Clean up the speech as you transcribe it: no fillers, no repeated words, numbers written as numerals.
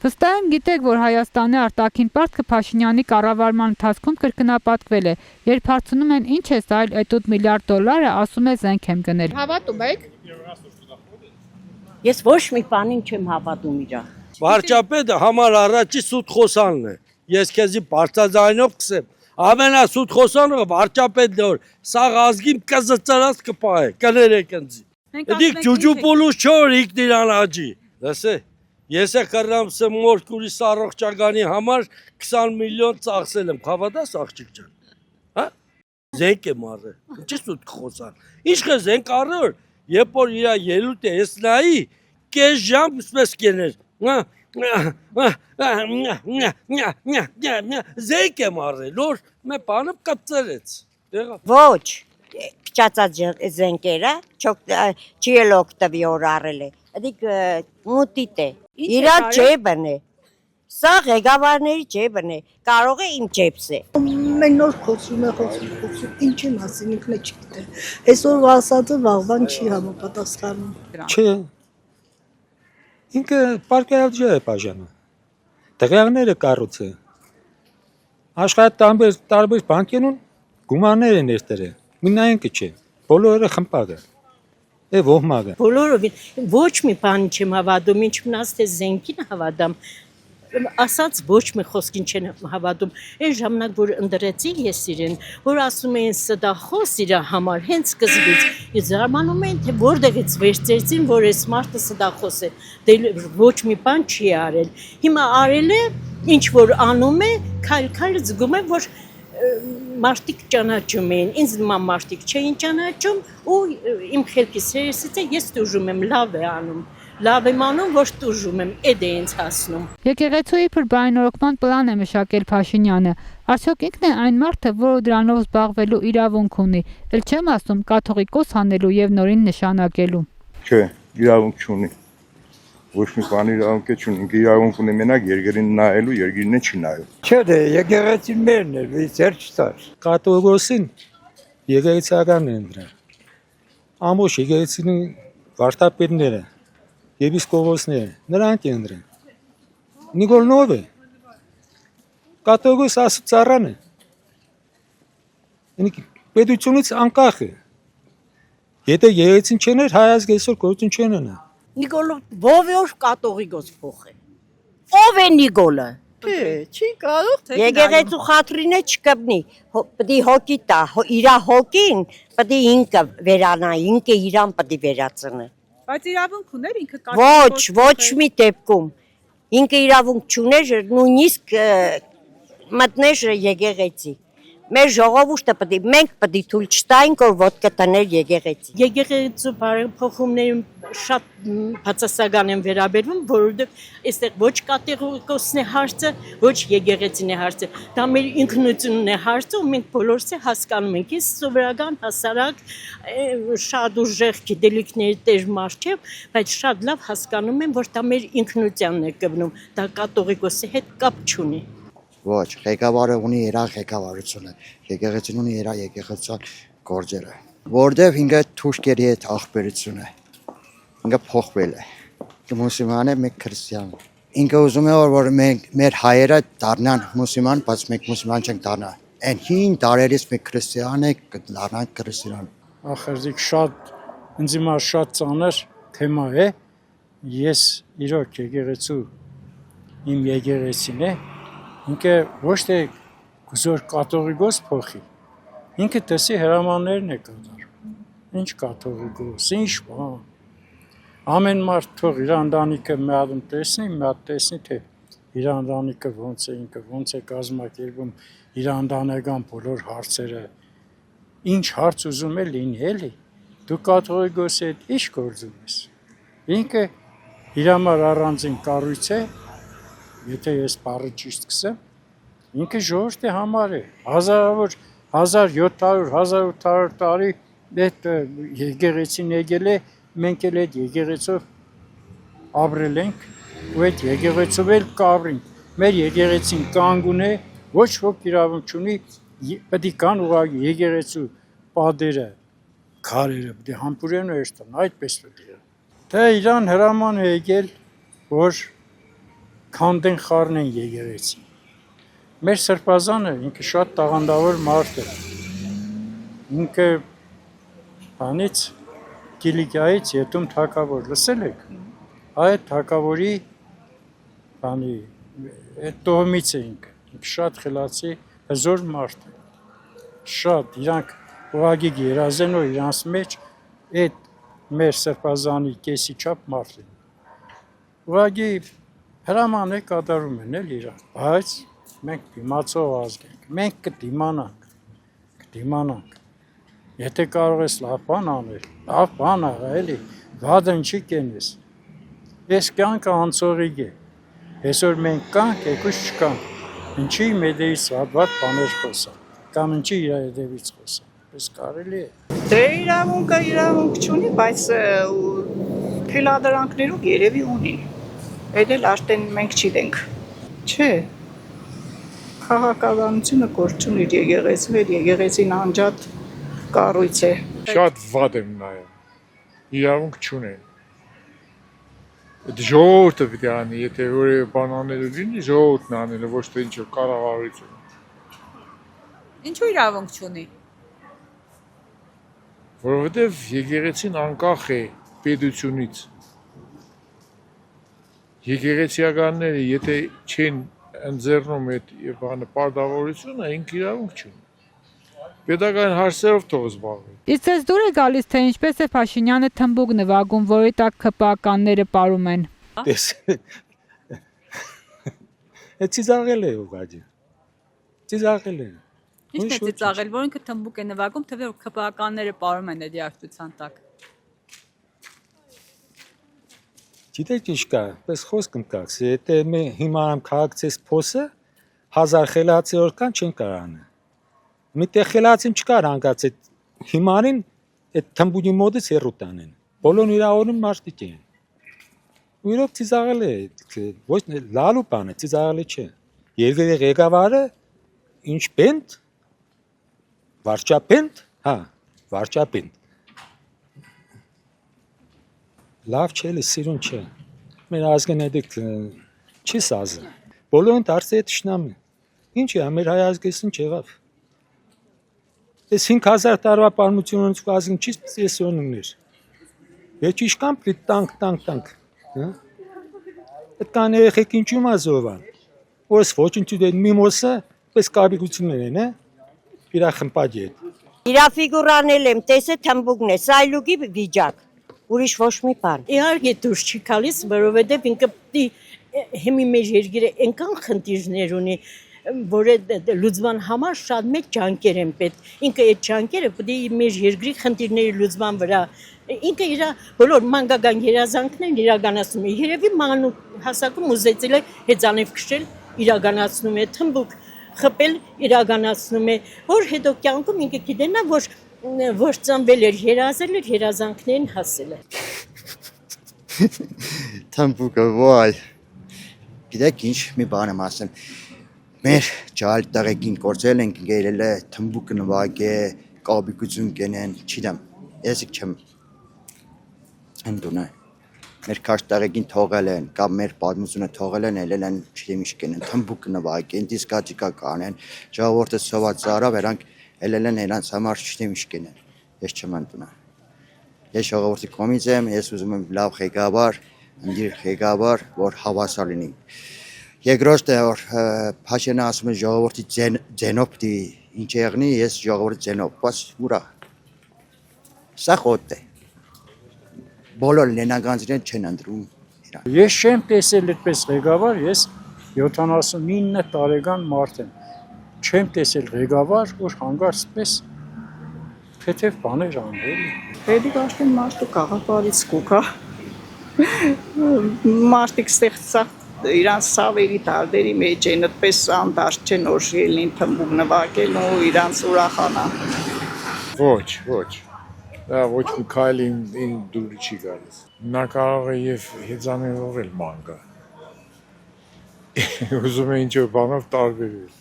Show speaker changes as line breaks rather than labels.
Վստահ եմ գիտեք, որ Հայաստանի արտաքին պարտքը Փաշինյանի կառավարման ընթացքում կրկնապատկվել է, երբ հարցնում են ինչ է սա այլ էտուդ միլիարդ դոլար է, ասում է զենք եմ գնել։
Հավատում եք։
Ես ոչ մի բանին չեմ հավատում իրա։
Վարչապետը համար առաջի սուտ խոսանն է։ Ես քեզի բարձրաձայնով կսեմ։ Ամենասուտ խոսանը վարչապետն է, որ սա ազգին կզծրած կպահե, կներեք ինձ։ Դիք ջուջուպոլուս չոր իքնիրան աջի։ Լսե։ Ես է կռամ սմոր կուրիս առողջականի համար 20 միլիոն ծախսել եմ, հավատաս աղջիկ ջան, հա? Զենք եմ առել, ինչի սուտ կխոսան, ինչ է զենք առել, երբ որ իրա ելույթ է ես նայի, կես ժամ ուսպես կեներ, զենք եմ առել, որ մե բանը կպծրեց,
Ոչ, փչացած զենքերը չի էլ օգտվի որ առել է, դիք մուտիտ է, իրա ջեբն է, սա ղեկավարների ջեբն է, կարող է իմ ջեբս է։
Մենք նոր խոսում, ինչ եմ ասին ինքն է չգիտե, այսօր ասածը վաղվան չի համապատասխանում։
Չէ, ինքը պարկայալ է բաժանը, դղեղները կառուցը, աշխատ տարբեր բանկենուն գումաններ են ներտերը, մինայինքը չէ, բոլորը խմպագը, է ոհմագը։
Բոլորովին ոչ մի բան չեմ հավատում, ինչ մնաց թե զենքին հավատամ, ասած ոչ մի խոսքին չեն հավատում, այն ժամանակ որ ընդրեցի ես իրեն, որ ասում էին սդախոս իր համար, հենց սկզբից, ես զարմանում էին, թե որտեղից վերցրեցին, որ այս մարդը սդախոս է, դե ոչ մի բան չի արել, հիմա արել է, ինչ որ անում է, քայլ զգում է, որ մարդիկ ճանաչում էին, ինձ նման մարդիկ չէին ճանաչում ու իմ խելքից հերեսից է ես տուժում եմ, լավ եմ անում, որ տուժում եմ, էդ է ինձ հասնում։
Եկեղեցու իբր բարենորոգման պլան է մշակել Փաշինյանը, արդյոք ինքն է այն մարդը, որը դրանով զբաղվելու իրավունք ունի, էլ չեմ ասում կաթողիկոս հանելու եւ նորին նշանակելու։
Չէ, իրավունք չունի, ոչ մի բան իրավունք չունի, ինքը իրավունք ունի մենակ երկրին նայելու, երկիրն չի նայում։
Չէ, դե եկեղեցին մերն է, ծեր չտար։ Կաթողիկոսին եկեղեցիականն են դրա։ Ամբողջ եկեղեցին վարդապետները, եպիսկոպոսները, նրանք են դրան։ Նիկոլնով է։ Կաթողիկոս ասուծարան է։ Ինքը պետությունից անկախ է։ Եթե եկեղեցին չներ, հայ ազգ այսօր գործուն չեն ունենա։
Նիկոլը ով կաթողիկոս փոխ է։ Ով է Նիկոլը։
Չի կարող թե
Եկեղեցու խաթրին է չկպնի, պդի հոգի տա, իրա հոգին պդի ինքը վերանա, ինքը իրան պդի վերացնը։
Բայց իրավունք ուներ ինքը
Ոչ մի դեպքում, ինքը իրավունք չուներ, նույնիսկ մտներ եկեղեցի, մեր ժողովուրդը մենք պդի թույլ չտայինք, որ ոտքը տներ եկեղեցի։ Եկեղեցու բարեփոխումներին շատ բացասական են վերաբերվում, որովհետև այստեղ ոչ կաթողիկոսն է հարցը, ոչ եկեղեցին է հարցը, դա մեր ինքնությունն է հարցը ու մենք բոլորս է հասկանում ենք, ես սովորական հասարակ շատ ուժեղ գիտելիքների տեր մարդ չեմ, բայց շատ լավ հասկանում եմ, որ դա մեր ինքնությանն է կբնում, դա կաթողիկոսի հետ կապ չունի։
Ոչ, ղեկավարը ունի իր ղեկավարությունը, եկեղեցին ունի իր եկեղեցական գործերը, որտեղ ինքը թուրքերի հետ ախբերություն է, ինքը փոխվել է, մուսուլման է, մենք քրիստիան, ինքը ուզում է որ մեր հայերը դառնան մուսուլման, բայց մենք մուսուլման չենք դառնա, այն հին դարերից մենք քրիստիան ենք, դառնանք քրիստիան։
Ախրիկ ինձ համար շատ ծանր թեմա է, ես իրոք եկեղեցու իմ եկեղեցին է, ինքը ոչ թե գուզոր կաթողիկոս փոխի, ինքը տեսի հրամաններն է կատարում, ինչ կաթողիկոս, ինչ բան, ամեն մարդ թող իր ընտանիքը մի հատ տեսնի, թե իր ընտանիքը ոնց է, ինքը ոնց է կազմակերպում իր ընտանեկան բոլոր հարցերը, ինչ հարց ուզում է լինի, էլի, դու կաթողիկոսի հետ ինչ գործում ես, ինքը իր համար առանձին կառույց է, եթե ես բառը ճիշտ կսեմ, ինքը ժողովրդի համար է, հազարավոր 1700-1800 տարի այդ եկեղեցին եկել է, մենք էլ այդ եկեղեցով ապրել ենք ու այդ եկեղեցով էլ կապրենք, մեր եկեղեցին կանգուն է, ոչ ոք իրավունք չունի, պետք է կան ուղղակի եկեղեցու պատերը, քարերը, պետք է համբուրեն ու երթան, այդպես պետք է։ Թե իրան հրաման է եկել, որ քանդեն խառնեն եկեղեցին։ Մեր սրբազանը ինքը շատ տաղանդավոր մարդ է։ Ինքը բանից Կիլիկիայից Ետում թագավոր լսել եք։ Այդ թագավորի բանի այդ տոհմից է ինքը շատ խելացի հզոր մարդ է։ Շատ իրանք ուղղակի երազեն ու իրանց մեջ այդ մեր սրբազանի կեսի չափ մարդ են։ Ուղղակի հրաման է կատարում են էլ իրար, բայց մենք դիմացող ազգ ենք, մենք կդիմանանք, եթե կարող ես լավ բան անել, լավ բան աղա էլի, վադն չի կենես, ես կյանքը անցողիկ է, այսօր մենք կանք, եկուս չկանք, ինչի մեդեից վատ բաներ խոսան, կամ ինչի իր հետևից խոսան, պես կարելի է։
Դե իրավունք չունի, բայց փիլադրանքներով երևի ունի։ Այդ էլ աշտեն մենք չիտենք։ Չէ։ Քաղաքականությունը գործ չունի եկեղեցին, այդ եկեղեցին անջատ կառույց է։
Շատ վատ եմ նայում։ Իրավունք չունեն։ Այդ ժողովուրդը պետք է անի, եթե որևէ բան անելու լինի, ժողովուրդն անելը, ոչ թե ինչ-որ կառավարություն։
Ինչու իրավունք չունի։
Որովհետև եկեղեցին անկախ է պետությունից։ Եկեղեցիականները եթե չեն ընձեռնում այդ բանը պարտավորությունը, ինքը իրավունք չունի։ Պետական հարցերով թող զբաղվի։
Իսկ ձեզ դուր է գալիս, թե ինչպես է Փաշինյանը թմբուկ նվագում, որի տակ ՔՊԱ-կանները պարում են։
Այդ ծիծաղել է ուղղակի։ Ծիծաղել է։
Ինչն է ծիծաղել, որ ինքը թմբուկ է նվագում, թե որ ՔՊԱ-կանները պարում են այդ երաժշտության տակ։
Գիտեք ինչ կա, պես խոսք ընկած, եթե մի հիմա քաղաքցես փոսը 1000 խելացի օր կան չեն կարանը։ Մի տեղ խելացին չկար հանգած այդ հիմարին այդ թմբուկի մոտից հեռու տանեն։ Բոլորն իրավորում մարդիկ են։ Ու իրոք ծիծաղել է, ոչ լալու բան է, ծիծաղել չէ։ Երկրի ղեկավարը ինչ պենտ վարչապետ, հա, վարչապետ։ Լավ չէ, սիրուն չէ։ Մեր ազգն էդիկ չի սազը։ Բոլորն դարձել է թշնամի։ Ինչ է, մեր հայ ազգը ինչ եղավ։ Այս 5000 տարվա պատմությունից ազգին չի սեսոններ։ Եվ ճիշտ տանկ, հա։ Այդ կան երեխեք ինչու մազովան։ Որս ոչինչ դեն միմոսը, պես կապիկություններ են, հա։ Իրա խմպաջի հետ։
Իրա ֆիգուրանել եմ, տեսե թմբուկն է, սայլուկի վիճակ։ Ուրիշ ոչ մի բան։
Իհարկե դուրս չի գալիս, որովհետև ինքը հիմի մեր երկիրը այնքան խնդիրներ ունի, որ լուծման համար շատ մեծ ջանքեր են պետք։ Ինքը այդ ջանքերը պետք է մեր երկրի խնդիրների լուծման վրա ինքը իր բոլոր մանկական երազանքներն իրականացնում է։ Երևի մանուկ հասակում ուզեցել է հեծանիվ քշել, իրականացնում է թմբուկ խփել, իրականացնում է, որ հետո կյանքում ինքը գիտենա, որ ծնվել էր, երազել էր, երազանքներին հասել է։
Թմբուկը վայ։ Գիտեք ինչ մի բան եմ ասեմ։ Մեր ջալ տղեկին գործել ենք գերել է թմբուկ նվագե, կապիկություն կենեն, չգիտեմ, ես չեմ ընդունա։ Մեր քաշ տղեկին թողել են, կամ մեր պատմությունը թողել են, ելել են, չգիտեմ ինչ կենեն, թմբուկ նվագեն, դիսկոտեկա կանեն, ժողովուրդը սոված ծառավ, երանք ելել են նրանց համար չգիտեմ ինչ կենեն։ Ես չեմ ընդունա։ Ես ժողովրդի կողմից եմ, ես ուզում եմ լավ ղեկավար, ընդիր ղեկավար, որ հավասար լինի։ Երկրորդը որ Փաշինյանը ասում է ժողովրդի ձենով պիտի ինչ եղնի, ես ժողովրդի ձենով, բայց ուրա։ Սա խոտ է։ Բոլոր լենագանձերեն չեն ընդրում իրան։
Ես չեմ տեսել այդպես ղեկավար, ես 79 տարեկան մարդ եմ։ Չեմ տեսել ղեկավար, որ հանգարցպես թեթև բաներ անել։
Պետք է աշտեն մարդու գաղափարից կուկա։ Մարդիկ ստեղծած իրանց սավերի տարբերի մեջ են, այդպես անդաշտ չեն որ ելնին թմբուկ նվագելու, իրանց ուրախանան։
Ոչ։ Դա ոչ մի քայլ ին դուրի չի գալիս։ Նա կարող է եւ հեծանելով էլ ման գա։ Ուզում է ինչ-որ բանով տարբերել։